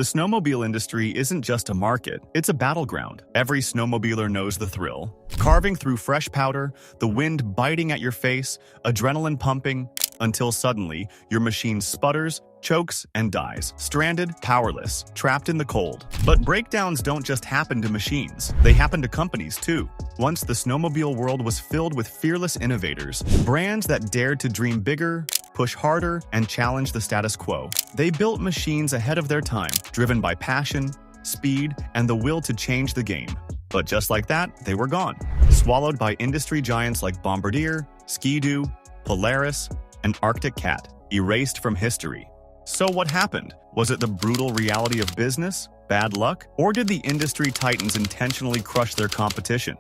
The snowmobile industry isn't just a market, it's a battleground. Every snowmobiler knows the thrill. Carving through fresh powder, the wind biting at your face, adrenaline pumping, until suddenly, your machine sputters, chokes, and dies. Stranded, powerless, trapped in the cold. But breakdowns don't just happen to machines. They happen to companies too. Once the snowmobile world was filled with fearless innovators, brands that dared to dream bigger, push harder, and challenge the status quo. They built machines ahead of their time, driven by passion, speed, and the will to change the game. But just like that, they were gone, swallowed by industry giants like Bombardier, Ski-Doo, Polaris, and Arctic Cat, erased from history. So what happened? Was it the brutal reality of business? Bad luck? Or did the industry titans intentionally crush their competition?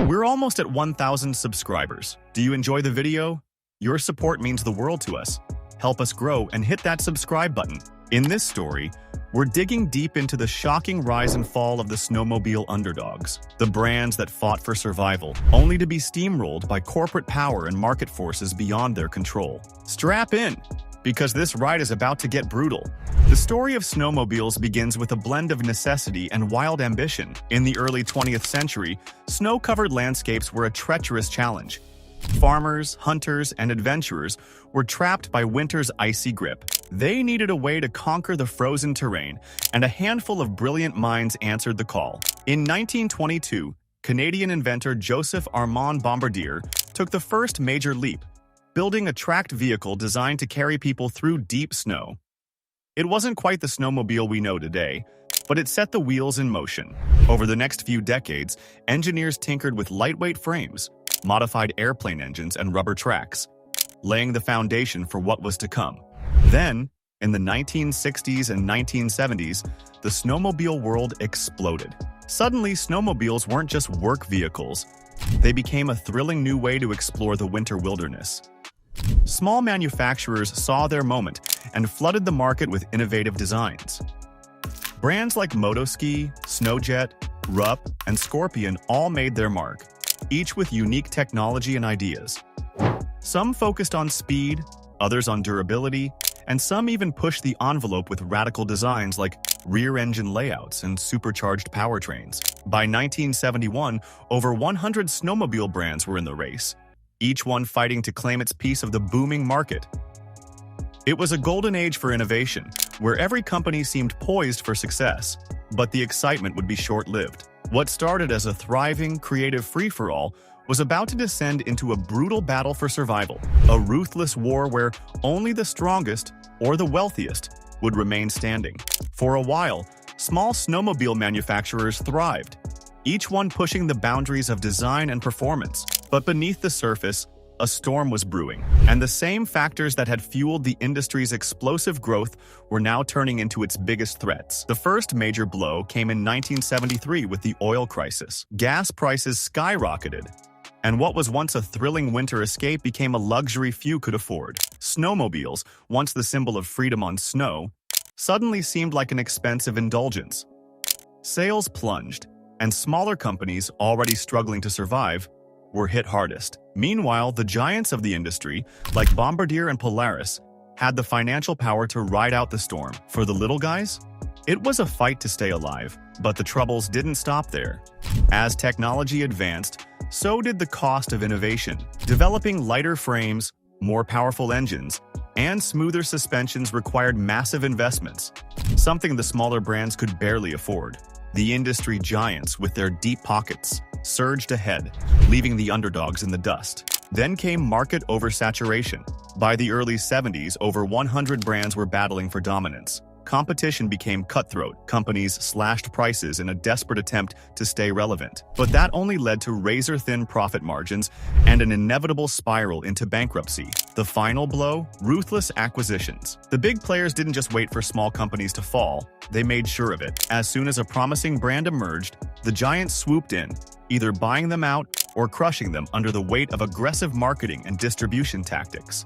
We're almost at 1,000 subscribers. Do you enjoy the video? Your support means the world to us. Help us grow and hit that subscribe button. In this story, we're digging deep into the shocking rise and fall of the snowmobile underdogs, the brands that fought for survival, only to be steamrolled by corporate power and market forces beyond their control. Strap in, because this ride is about to get brutal. The story of snowmobiles begins with a blend of necessity and wild ambition. In the early 20th century, snow-covered landscapes were a treacherous challenge. Farmers, hunters, and adventurers were trapped by winter's icy grip. They needed a way to conquer the frozen terrain, and a handful of brilliant minds answered the call. In 1922, Canadian inventor Joseph Armand Bombardier took the first major leap, building a tracked vehicle designed to carry people through deep snow. It wasn't quite the snowmobile we know today, but it set the wheels in motion. Over the next few decades, engineers tinkered with lightweight frames, modified airplane engines, and rubber tracks, laying the foundation for what was to come. Then, in the 1960s and 1970s, the snowmobile world exploded. Suddenly, snowmobiles weren't just work vehicles. They became a thrilling new way to explore the winter wilderness. Small manufacturers saw their moment and flooded the market with innovative designs. Brands like Motoski, Snowjet, Rupp, and Scorpion all made their mark, each with unique technology and ideas. Some focused on speed, others on durability, and some even pushed the envelope with radical designs like rear-engine layouts and supercharged powertrains. By 1971, over 100 snowmobile brands were in the race, each one fighting to claim its piece of the booming market. It was a golden age for innovation, where every company seemed poised for success, but the excitement would be short-lived. What started as a thriving, creative free-for-all was about to descend into a brutal battle for survival, a ruthless war where only the strongest or the wealthiest would remain standing. For a while, small snowmobile manufacturers thrived, each one pushing the boundaries of design and performance. But beneath the surface, a storm was brewing, and the same factors that had fueled the industry's explosive growth were now turning into its biggest threats. The first major blow came in 1973 with the oil crisis. Gas prices skyrocketed, and what was once a thrilling winter escape became a luxury few could afford. Snowmobiles, once the symbol of freedom on snow, suddenly seemed like an expensive indulgence. Sales plunged, and smaller companies, already struggling to survive, were hit hardest. Meanwhile, the giants of the industry, like Bombardier and Polaris, had the financial power to ride out the storm. For the little guys, it was a fight to stay alive, but the troubles didn't stop there. As technology advanced, so did the cost of innovation. Developing lighter frames, more powerful engines, and smoother suspensions required massive investments, something the smaller brands could barely afford. The industry giants, with their deep pockets, surged ahead, leaving the underdogs in the dust. Then came market oversaturation. By the early 70s, over 100 brands were battling for dominance. Competition became cutthroat. Companies slashed prices in a desperate attempt to stay relevant. But that only led to razor-thin profit margins and an inevitable spiral into bankruptcy. The final blow? Ruthless acquisitions. The big players didn't just wait for small companies to fall, they made sure of it. As soon as a promising brand emerged, the giants swooped in, either buying them out or crushing them under the weight of aggressive marketing and distribution tactics.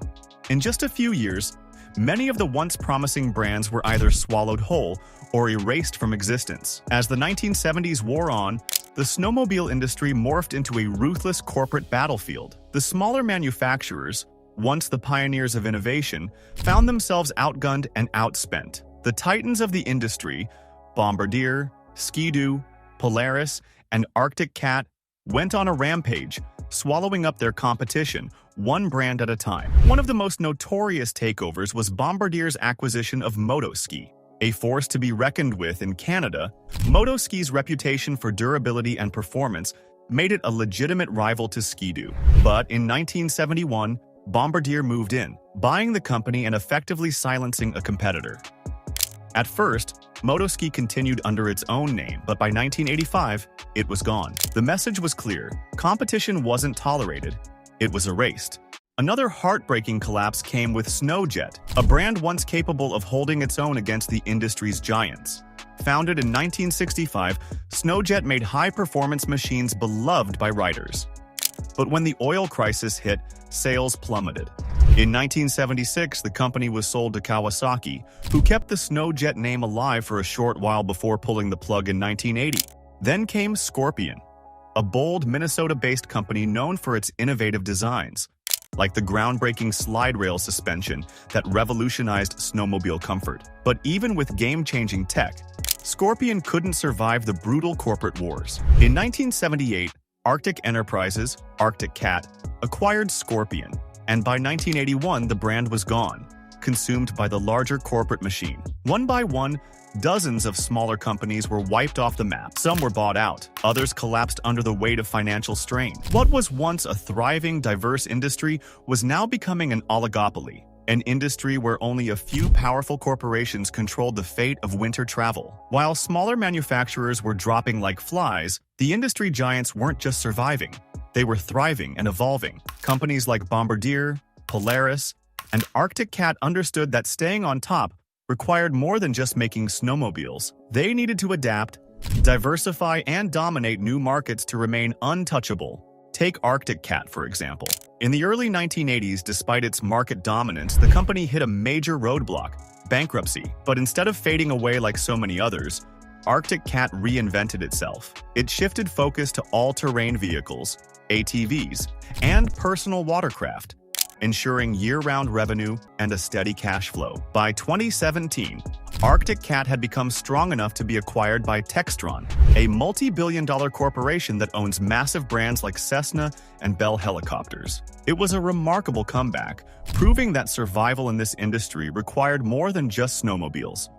In just a few years, many of the once promising brands were either swallowed whole or erased from existence. As the 1970s wore on, the snowmobile industry morphed into a ruthless corporate battlefield. The smaller manufacturers, once the pioneers of innovation, found themselves outgunned and outspent. The titans of the industry, Bombardier, Ski-Doo, Polaris, and Arctic Cat, went on a rampage, swallowing up their competition, one brand at a time. One of the most notorious takeovers was Bombardier's acquisition of Motoski. A force to be reckoned with in Canada, Motoski's reputation for durability and performance made it a legitimate rival to Ski-Doo. But in 1971, Bombardier moved in, buying the company and effectively silencing a competitor. At first, Motoski continued under its own name, but by 1985, it was gone. The message was clear: competition wasn't tolerated, it was erased. Another heartbreaking collapse came with Snowjet, a brand once capable of holding its own against the industry's giants. Founded in 1965, Snowjet made high-performance machines beloved by riders. But when the oil crisis hit, sales plummeted. In 1976, the company was sold to Kawasaki, who kept the Snowjet name alive for a short while before pulling the plug in 1980. Then came Scorpion, a bold Minnesota-based company known for its innovative designs, like the groundbreaking slide rail suspension that revolutionized snowmobile comfort. But even with game-changing tech, Scorpion couldn't survive the brutal corporate wars. In 1978, Arctic Enterprises, Arctic Cat, acquired Scorpion, and by 1981 the brand was gone, consumed by the larger corporate machine. One by one, dozens of smaller companies were wiped off the map. Some were bought out, others collapsed under the weight of financial strain. What was once a thriving, diverse industry was now becoming an oligopoly, an industry where only a few powerful corporations controlled the fate of winter travel. While smaller manufacturers were dropping like flies, the industry giants weren't just surviving, they were thriving and evolving. Companies like Bombardier, Polaris, and Arctic Cat understood that staying on top required more than just making snowmobiles. They needed to adapt, diversify, and dominate new markets to remain untouchable. Take Arctic Cat, for example. In the early 1980s, despite its market dominance, the company hit a major roadblock: bankruptcy. But instead of fading away like so many others, Arctic Cat reinvented itself. It shifted focus to all-terrain vehicles, ATVs, and personal watercraft, ensuring year-round revenue and a steady cash flow. By 2017, Arctic Cat had become strong enough to be acquired by Textron, a multi-billion-dollar corporation that owns massive brands like Cessna and Bell Helicopters. It was a remarkable comeback, proving that survival in this industry required more than just snowmobiles.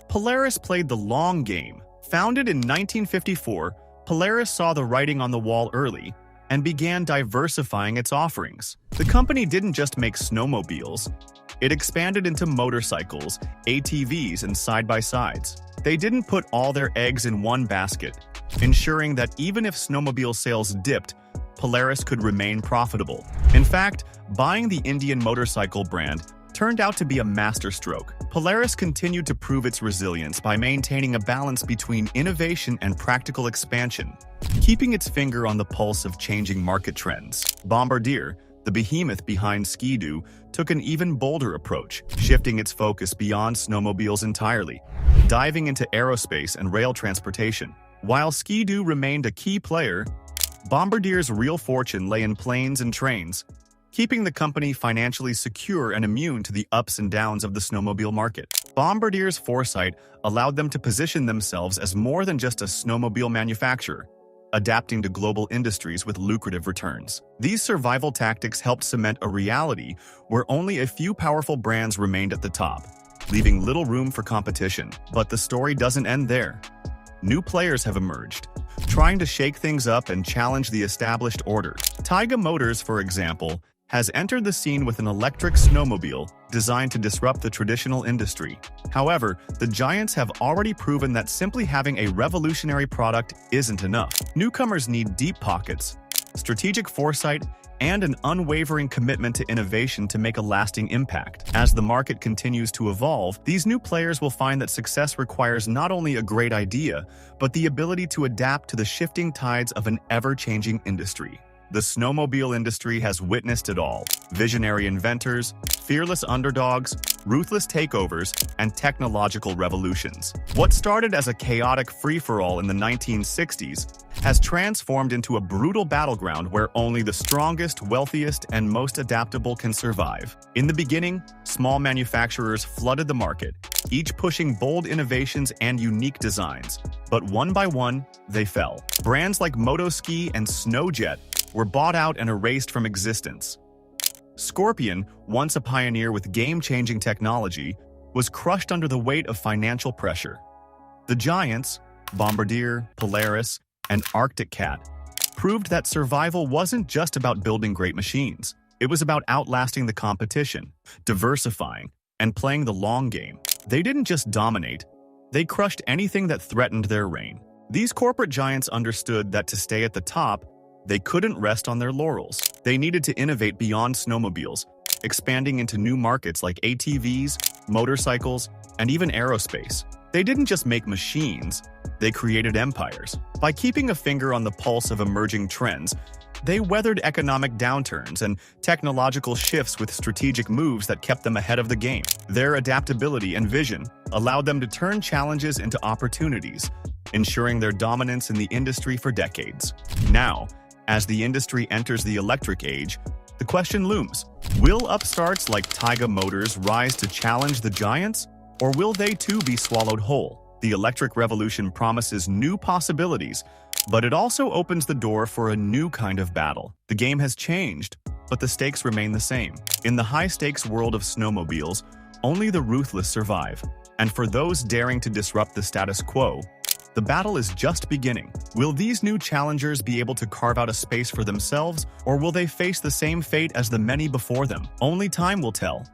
Polaris played the long game. Founded in 1954, Polaris saw the writing on the wall early and began diversifying its offerings. The company didn't just make snowmobiles, it expanded into motorcycles, ATVs, and side-by-sides. They didn't put all their eggs in one basket, ensuring that even if snowmobile sales dipped, Polaris could remain profitable. In fact, buying the Indian motorcycle brand turned out to be a masterstroke. Polaris continued to prove its resilience by maintaining a balance between innovation and practical expansion, keeping its finger on the pulse of changing market trends. Bombardier, the behemoth behind Ski-Doo, took an even bolder approach, shifting its focus beyond snowmobiles entirely, diving into aerospace and rail transportation. While Ski-Doo remained a key player, Bombardier's real fortune lay in planes and trains, keeping the company financially secure and immune to the ups and downs of the snowmobile market. Bombardier's foresight allowed them to position themselves as more than just a snowmobile manufacturer, adapting to global industries with lucrative returns. These survival tactics helped cement a reality where only a few powerful brands remained at the top, leaving little room for competition. But the story doesn't end there. New players have emerged, trying to shake things up and challenge the established order. Taiga Motors, for example, has entered the scene with an electric snowmobile designed to disrupt the traditional industry. However, the giants have already proven that simply having a revolutionary product isn't enough. Newcomers need deep pockets, strategic foresight, and an unwavering commitment to innovation to make a lasting impact. As the market continues to evolve, these new players will find that success requires not only a great idea, but the ability to adapt to the shifting tides of an ever-changing industry. The snowmobile industry has witnessed it all: visionary inventors, fearless underdogs, ruthless takeovers, and technological revolutions. What started as a chaotic free-for-all in the 1960s has transformed into a brutal battleground where only the strongest, wealthiest, and most adaptable can survive. In the beginning, small manufacturers flooded the market, each pushing bold innovations and unique designs. But one by one, they fell. Brands like Motoski and Snowjet were bought out and erased from existence. Scorpion, once a pioneer with game-changing technology, was crushed under the weight of financial pressure. The giants, Bombardier, Polaris, and Arctic Cat, proved that survival wasn't just about building great machines. It was about outlasting the competition, diversifying, and playing the long game. They didn't just dominate, they crushed anything that threatened their reign. These corporate giants understood that to stay at the top, they couldn't rest on their laurels. They needed to innovate beyond snowmobiles, expanding into new markets like ATVs, motorcycles, and even aerospace. They didn't just make machines, they created empires. By keeping a finger on the pulse of emerging trends, they weathered economic downturns and technological shifts with strategic moves that kept them ahead of the game. Their adaptability and vision allowed them to turn challenges into opportunities, ensuring their dominance in the industry for decades. Now, as the industry enters the electric age, the question looms: will upstarts like Taiga Motors rise to challenge the giants, or will they too be swallowed whole? The electric revolution promises new possibilities, but it also opens the door for a new kind of battle. The game has changed, but the stakes remain the same. In the high-stakes world of snowmobiles, only the ruthless survive. And for those daring to disrupt the status quo, the battle is just beginning. Will these new challengers be able to carve out a space for themselves, or will they face the same fate as the many before them? Only time will tell.